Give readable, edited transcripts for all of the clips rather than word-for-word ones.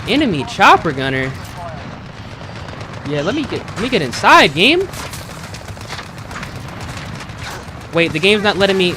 Enemy chopper gunner. Yeah, let me get inside, game. Wait, the game's not letting me.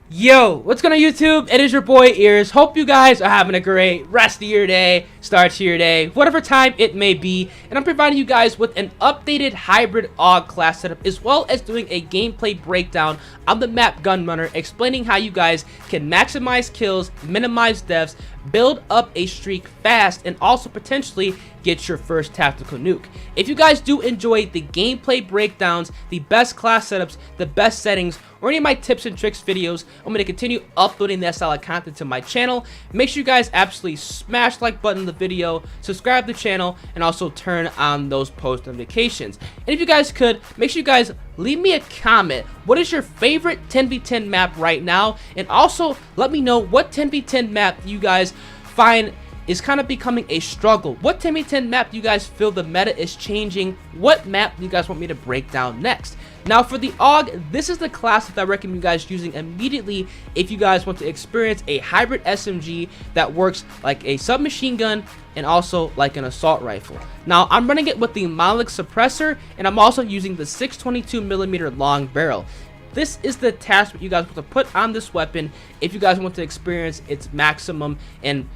Yo, what's going on YouTube? It is your boy Ears. Hope you guys are having a great rest of your day, start to your day, whatever time it may be. And I'm providing you guys with an updated hybrid AUG class setup, as well as doing a gameplay breakdown on the map Gunrunner, explaining how you guys can maximize kills, minimize deaths, build up a streak fast, and also potentially get your first tactical nuke. If you guys do enjoy the gameplay breakdowns, the best class setups, the best settings, or any of my tips and tricks videos, I'm going to continue uploading that style of content to my channel. Make sure you guys absolutely smash the like button in the video, subscribe to the channel, and also turn on those post notifications. And if you guys could, make sure you guys leave me a comment. What is your favorite 10v10 map right now? And also let me know what 10v10 map you guys find is kind of becoming a struggle. What 10v10 map do you guys feel the meta is changing? What map do you guys want me to break down next? Now for the AUG, this is the class that I recommend you guys using immediately if you guys want to experience a hybrid SMG that works like a submachine gun and also like an assault rifle. Now I'm running it with the monolith suppressor, and I'm also using the 622mm long barrel. This is the attachment you guys want to put on this weapon if you guys want to experience its maximum and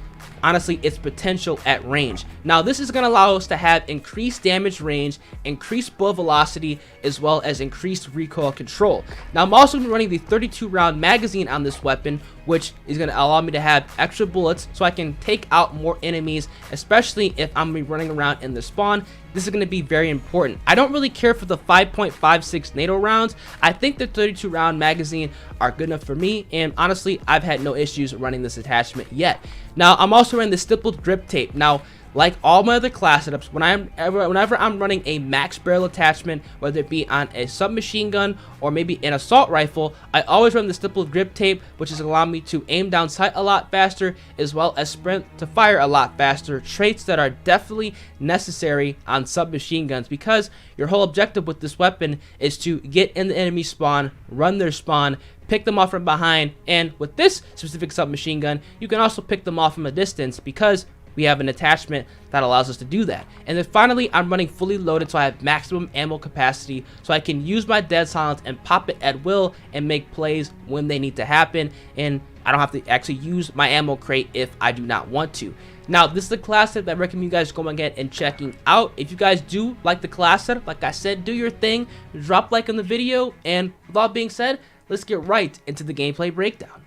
honestly its potential at range. Now this is going to allow us to have increased damage range, increased bullet velocity, as well as increased recoil control. Now I'm also running the 32 round magazine on this weapon, which is going to allow me to have extra bullets so I can take out more enemies, especially if I'm running around in the spawn. This is going to be very important. I don't really care for the 5.56 NATO rounds. I think the 32 round magazine are good enough for me, and honestly I've had no issues running this attachment yet. Now I'm also running the stippled grip tape. Now like all my other class setups, whenever I'm running a max barrel attachment, whether it be on a submachine gun or maybe an assault rifle, I always run the stippled grip tape, which is allowing me to aim down sight a lot faster, as well as sprint to fire a lot faster, traits that are definitely necessary on submachine guns, because your whole objective with this weapon is to get in the enemy spawn, run their spawn, pick them off from behind, and with this specific submachine gun, you can also pick them off from a distance because we have an attachment that allows us to do that. And then finally, I'm running fully loaded, so I have maximum ammo capacity, so I can use my dead silence and pop it at will and make plays when they need to happen, and I don't have to actually use my ammo crate if I do not want to. Now this is the class setup that I recommend you guys going ahead and checking out. If you guys do like the class setup, like I said, do your thing, drop a like on the video, and with all being said, let's get right into the gameplay breakdown.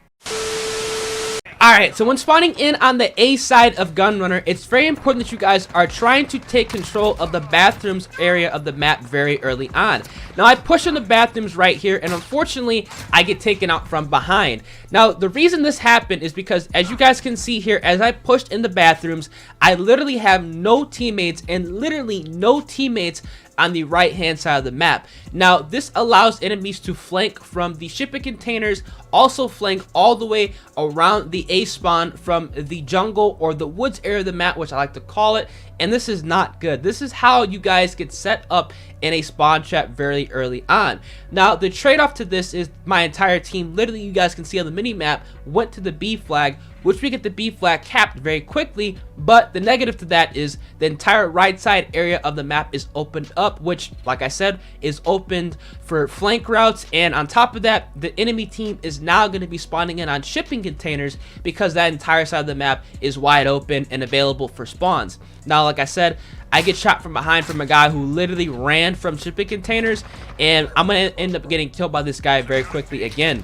Alright, so when spawning in on the A side of Gunrunner, it's very important that you guys are trying to take control of the bathrooms area of the map very early on. Now I push in the bathrooms right here, and unfortunately I get taken out from behind. Now the reason this happened is because, as you guys can see here, as I pushed in the bathrooms, I literally have no teammates, and literally no teammates on the right hand side of the map. Now this allows enemies to flank from the shipping containers, also flank all the way around the A spawn from the jungle or the woods area of the map, which I like to call it, and this is not good. This is how you guys get set up in a spawn trap very early on. Now the trade-off to this is my entire team, literally you guys can see on the mini map, went to the B flag, which we get the B flag capped very quickly, but the negative to that is the entire right side area of the map is opened up, which like I said is opened for flank routes, and on top of that the enemy team is now going to be spawning in on shipping containers because that entire side of the map is wide open and available for spawns. Now like I said, I get shot from behind from a guy who literally ran from shipping containers, and I'm going to end up getting killed by this guy very quickly again.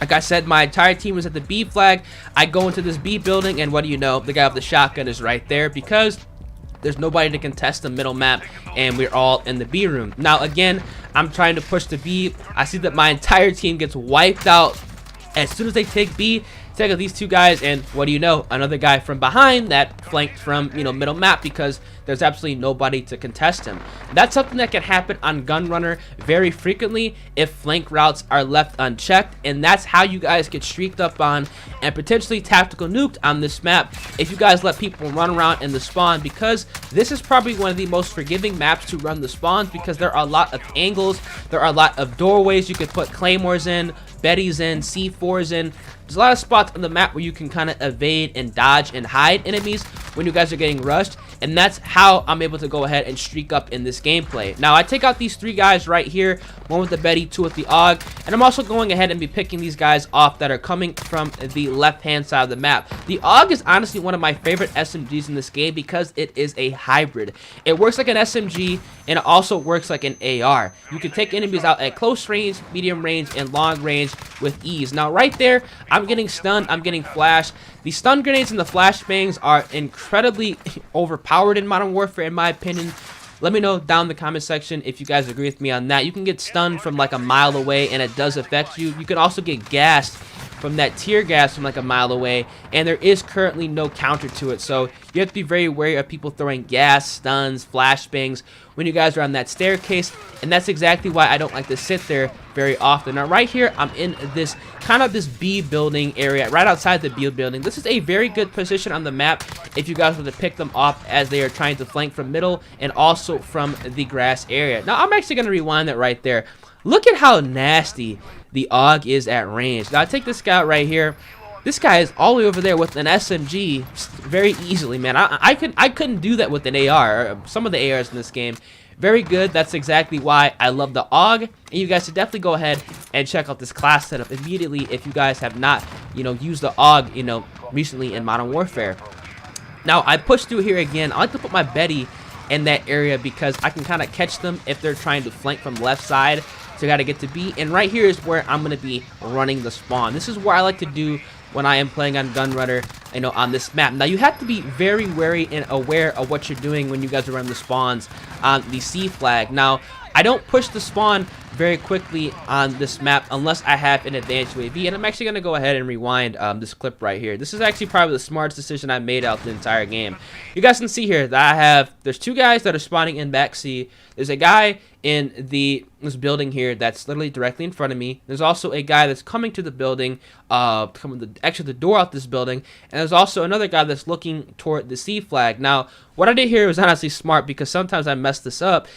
Like I said, my entire team was at the B flag. I go into this B building, and what do you know? The guy with the shotgun is right there because there's nobody to contest the middle map, and we're all in the B room. Now again, I'm trying to push the B. I see that my entire team gets wiped out as soon as they take B. Take out these two guys, and what do you know? Another guy from behind that flanked from, you know, middle map, because there's absolutely nobody to contest him. That's something that can happen on Gunrunner very frequently if flank routes are left unchecked, and that's how you guys get streaked up on and potentially tactical nuked on this map if you guys let people run around in the spawn, because this is probably one of the most forgiving maps to run the spawns, because there are a lot of angles, there are a lot of doorways you could put claymores in, Betties in, C4s in. There's a lot of spots on the map where you can kind of evade and dodge and hide enemies when you guys are getting rushed, and that's how I'm able to go ahead and streak up in this gameplay. Now I take out these three guys right here, one with the Betty, two with the AUG, and I'm also going ahead and be picking these guys off that are coming from the left hand side of the map. The AUG is honestly one of my favorite SMGs in this game because it is a hybrid. It works like an SMG and it also works like an AR. You can take enemies out at close range, medium range, and long range with ease. Now right there, I'm getting stunned, I'm getting flashed. The stun grenades and the flashbangs are incredibly overpowered in Modern Warfare, in my opinion. Let me know down in the comment section if you guys agree with me on that. You can get stunned from like a mile away and it does affect you. You can also get gassed from that tear gas from like a mile away, and there is currently no counter to it, so you have to be very wary of people throwing gas, stuns, flashbangs when you guys are on that staircase, and that's exactly why I don't like to sit there very often. Now right here, I'm in this kind of this B building area, right outside the B building. This is a very good position on the map if you guys want to pick them off as they are trying to flank from middle and also from the grass area. Now I'm actually going to rewind that right there. Look at how nasty the AUG is at range. Now I take this guy out right here. This guy is all the way over there with an SMG very easily, man. I couldn't do that with an AR. Or some of the ARs in this game, very good. That's exactly why I love the AUG. And you guys should definitely go ahead and check out this class setup immediately if you guys have not, you know, used the AUG, you know, recently in Modern Warfare. Now I push through here again. I like to put my Betty in that area because I can kind of catch them if they're trying to flank from left side. So I gotta get to B, and right here is where I'm gonna be running the spawn. This is what I like to do when I am playing on Gunrunner, you know, on this map. Now you have to be very wary and aware of what you're doing when you guys are running the spawns on the C flag. Now I don't push the spawn very quickly on this map unless I have an advanced UAV, and I'm actually gonna go ahead and rewind this clip right here. This is actually probably the smartest decision I made out the entire game. You guys can see here that there's two guys that are spawning in back C. There's a guy in this building here that's literally directly in front of me. There's also a guy that's coming to the building, actually the door out this building, and there's also another guy that's looking toward the C flag. Now, what I did here was honestly smart because sometimes I mess this up.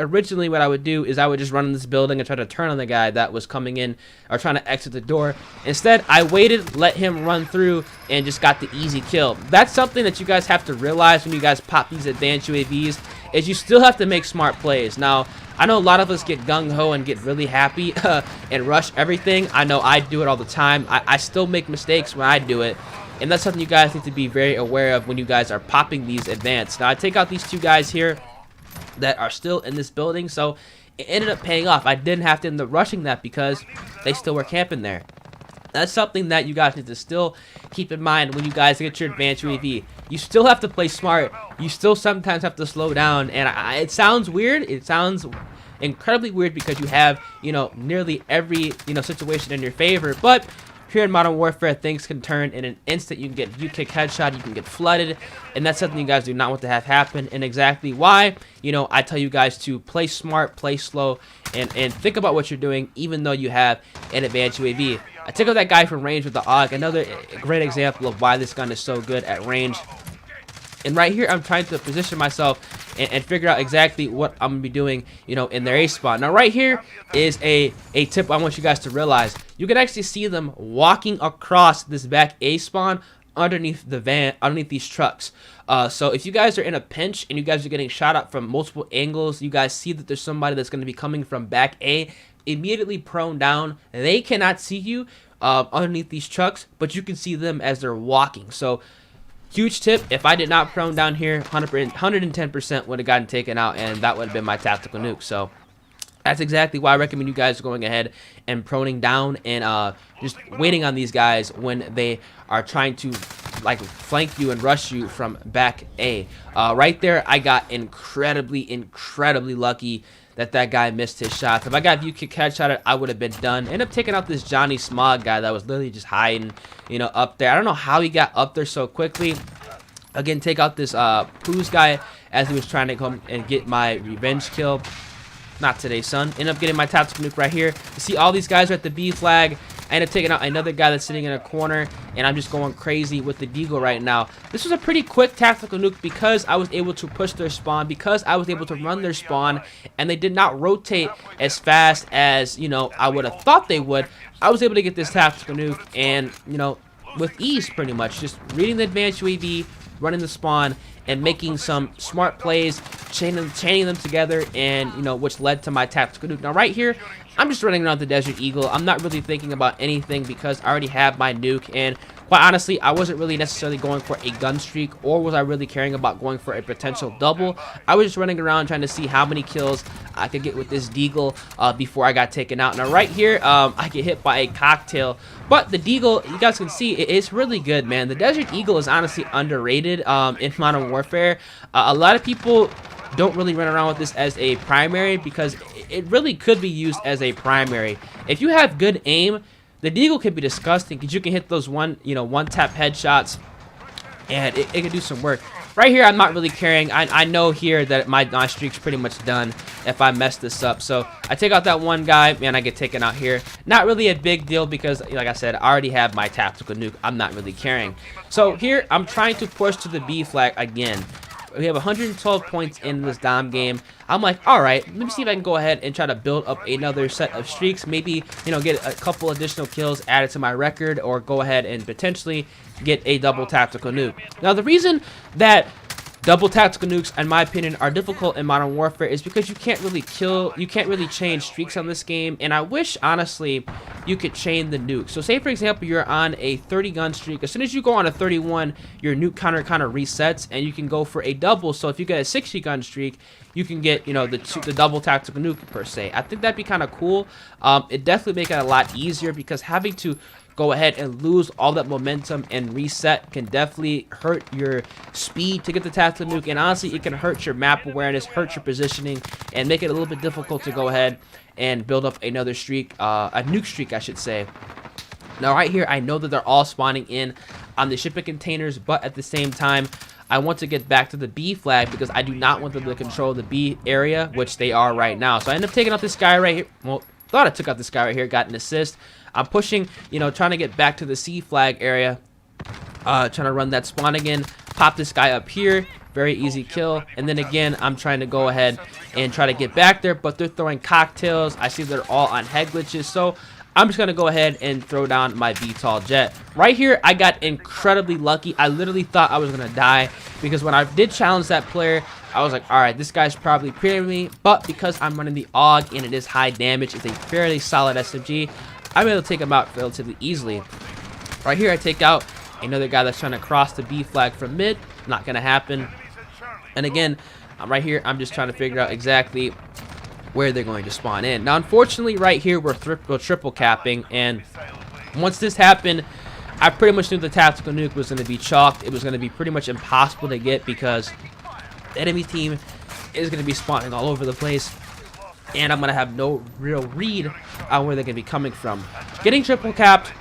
Originally what I would do is I would just run in this building and try to turn on the guy that was coming in or trying to exit the door. Instead, I waited, let him run through, and just got the easy kill. That's something that you guys have to realize when you guys pop these advanced UAVs, is you still have to make smart plays. Now, I know a lot of us get gung-ho and get really happy and rush everything. I know I do it all the time. I still make mistakes when I do it, and that's something you guys need to be very aware of when you guys are popping these advanced. Now, I take out these two guys here that are still in this building, so it ended up paying off. I didn't have to end up rushing that because they still were camping there. That's something that you guys need to still keep in mind when you guys get your advanced UAV. You still have to play smart. You still sometimes have to slow down, and it sounds weird. It sounds incredibly weird because you have, you know, nearly every, you know, situation in your favor, but here in Modern Warfare, things can turn in an instant. You can get U-kick headshot, you can get flooded, and that's something you guys do not want to have happen, and exactly why, you know, I tell you guys to play smart, play slow, and think about what you're doing, even though you have an advanced UAV. I took out that guy from range with the AUG, another great example of why this gun is so good at range. And right here, I'm trying to position myself and figure out exactly what I'm going to be doing, you know, in their A spot. Now, right here is a tip I want you guys to realize. You can actually see them walking across this back A spawn underneath the van, underneath these trucks. So if you guys are in a pinch and you guys are getting shot at from multiple angles, you guys see that there's somebody that's going to be coming from back A, immediately prone down. They cannot see you underneath these trucks, but you can see them as they're walking. So huge tip, if I did not prone down here, 110% would have gotten taken out, and that would have been my tactical nuke. So that's exactly why I recommend you guys going ahead and proning down and just waiting on these guys when they are trying to like flank you and rush you from back A. Right there, I got incredibly lucky that guy missed his shot. If I got view kick headshotted, I would have been done. Ended up taking out this Johnny Smog guy that was literally just hiding, you know, up there. I don't know how he got up there so quickly. Again, take out this Poos guy as he was trying to come and get my revenge kill. Not today, son. End up getting my tactical nuke right here. You see all these guys are at the B flag. I end up taking out another guy that's sitting in a corner, and I'm just going crazy with the Deagle right now. This was a pretty quick tactical nuke because I was able to push their spawn, because I was able to run their spawn, and they did not rotate as fast as, you know, I would have thought they would. I was able to get this tactical nuke, and, you know, with ease pretty much. Just reading the advanced UAV, running the spawn, and making some smart plays, chaining them together, and, you know, which led to my tactical nuke. Now right here, I'm just running around the Desert Eagle. I'm not really thinking about anything because I already have my nuke, and quite honestly, I wasn't really necessarily going for a gun streak, or was I really caring about going for a potential double. I was just running around trying to see how many kills I could get with this Deagle before I got taken out. Now right here, I get hit by a cocktail, but the Deagle, you guys can see, it's really good, man. The Desert Eagle is honestly underrated in Modern Warfare. A lot of people don't really run around with this as a primary because it really could be used as a primary. If you have good aim, the Deagle can be disgusting because you can hit those one tap headshots, and it can do some work. Right here, I'm not really caring. I know here that my streak's pretty much done if I mess this up. So I take out that one guy, and I get taken out here. Not really a big deal because, like I said, I already have my tactical nuke. I'm not really caring. So here, I'm trying to push to the B flag again. We have 112 points in this Dom game. I'm like, all right, let me see if I can go ahead and try to build up another set of streaks. Maybe, you know, get a couple additional kills added to my record, or go ahead and potentially get a double tactical nuke. Now, the reason that double tactical nukes, in my opinion, are difficult in Modern Warfare is because you can't really chain streaks on this game, and I wish, honestly, you could chain the nuke. So say, for example, you're on a 30 gun streak. As soon as you go on a 31, your nuke counter kind of resets, and you can go for a double. So if you get a 60 gun streak, you can get, you know, the double tactical nuke, per se. I think that'd be kind of cool. It definitely make it a lot easier, because having to go ahead and lose all that momentum and reset can definitely hurt your speed to get the tactical nuke, and honestly, it can hurt your map awareness, hurt your positioning, and make it a little bit difficult to go ahead and build up another streak, a nuke streak, I should say. Now right here, I know that they're all spawning in on the shipping containers, but at the same time, I want to get back to the B flag because I do not want them to control the B area, which they are right now. So I end up taking out this guy right here. Well, thought I took out this guy right here, got an assist. I'm pushing, you know, trying to get back to the C flag area, trying to run that spawn again, pop this guy up here, very easy kill, and then again, I'm trying to go ahead and try to get back there, but they're throwing cocktails. I see they're all on head glitches, so I'm just going to go ahead and throw down my VTOL jet. Right here, I got incredibly lucky. I literally thought I was going to die, because when I did challenge that player, I was like, all right, this guy's probably pre-aimed me, but because I'm running the AUG and it is high damage, it's a fairly solid SMG, I'm able to take him out relatively easily. Right here, I take out another guy that's trying to cross the B flag from mid. Not going to happen. And again, right here, I'm just trying to figure out exactly where they're going to spawn in. Now, unfortunately, right here, we're triple capping, and once this happened, I pretty much knew the tactical nuke was going to be chalked. It was going to be pretty much impossible to get because the enemy team is going to be spawning all over the place, and I'm going to have no real read on where they're going to be coming from. Getting triple capped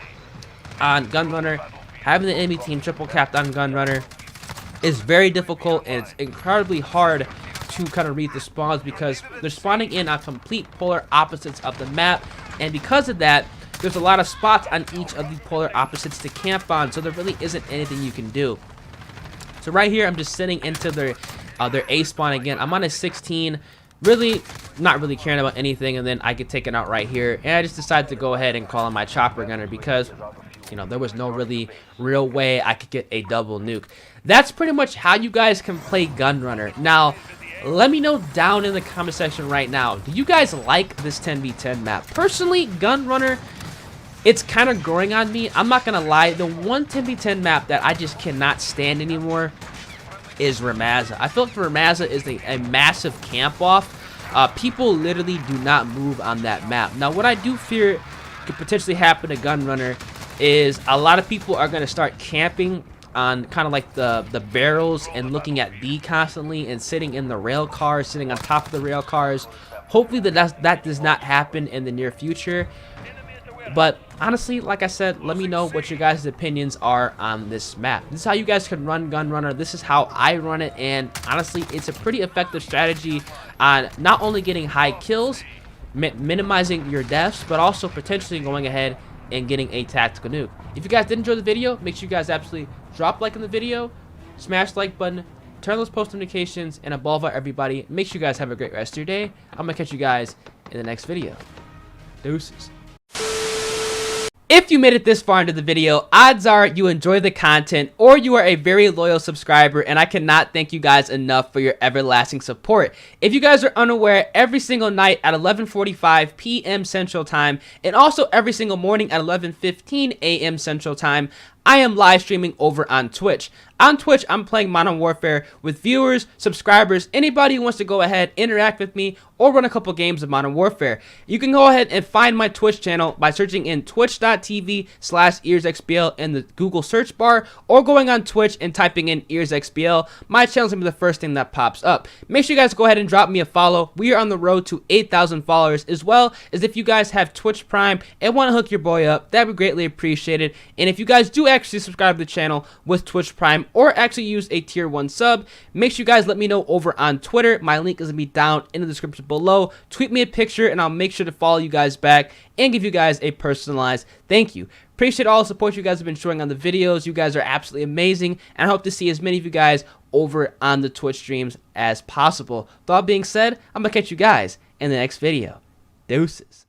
on Gunrunner, having the enemy team triple capped on Gunrunner is very difficult, and it's incredibly hard to kind of read the spawns because they're spawning in on complete polar opposites of the map, and because of that, there's a lot of spots on each of the polar opposites to camp on, so there really isn't anything you can do. So right here, I'm just sitting into their A spawn again. I'm on a 16, really not really caring about anything, and then I get taken out right here, and I just decided to go ahead and call on my chopper gunner because, you know, there was no really real way I could get a double nuke. That's pretty much how you guys can play Gunrunner. Now, let me know down in the comment section right now, do you guys like this 10v10 map? Personally, Gunrunner, it's kind of growing on me. I'm not gonna lie, the one 10v10 map that I just cannot stand anymore is Ramaza. I feel like Ramaza is a massive camp off. People literally do not move on that map. Now, what I do fear could potentially happen to Gunrunner is a lot of people are going to start camping on kind of like the barrels and looking at B constantly and sitting in the rail cars, sitting on top of the rail cars, Hopefully that does not happen in the near future. But honestly, like I said, let me know what your guys' opinions are on this map. This is how you guys can run Gun Runner. This is how I run it, and honestly, it's a pretty effective strategy on not only getting high kills, minimizing your deaths, but also potentially going ahead and getting a tactical nuke. If you guys did enjoy the video, make sure you guys absolutely drop a like on the video, smash the like button, turn those post notifications, and above all, everybody, make sure you guys have a great rest of your day. I'm gonna catch you guys in the next video. Deuces. If you made it this far into the video, odds are you enjoy the content or you are a very loyal subscriber, and I cannot thank you guys enough for your everlasting support. If you guys are unaware, every single night at 11:45 p.m. Central Time and also every single morning at 11:15 a.m. Central Time, I am live streaming over on Twitch. On Twitch, I'm playing Modern Warfare with viewers, subscribers, anybody who wants to go ahead, interact with me, or run a couple games of Modern Warfare. You can go ahead and find my Twitch channel by searching in twitch.tv/earsxbl in the Google search bar, or going on Twitch and typing in earsxbl. My channel's gonna be the first thing that pops up. Make sure you guys go ahead and drop me a follow. We are on the road to 8,000 followers, as well as if you guys have Twitch Prime and want to hook your boy up, that'd be greatly appreciated. And if you guys do actually subscribe to the channel with Twitch Prime or actually use a tier 1 sub, make sure you guys let me know over on Twitter. My link is gonna be down in the description below. Tweet me a picture and I'll make sure to follow you guys back and give you guys a personalized thank you. Appreciate all the support you guys have been showing on the videos. You guys are absolutely amazing, and I hope to see as many of you guys over on the Twitch streams as possible. With all being said, I'm gonna catch you guys in the next video. Deuces.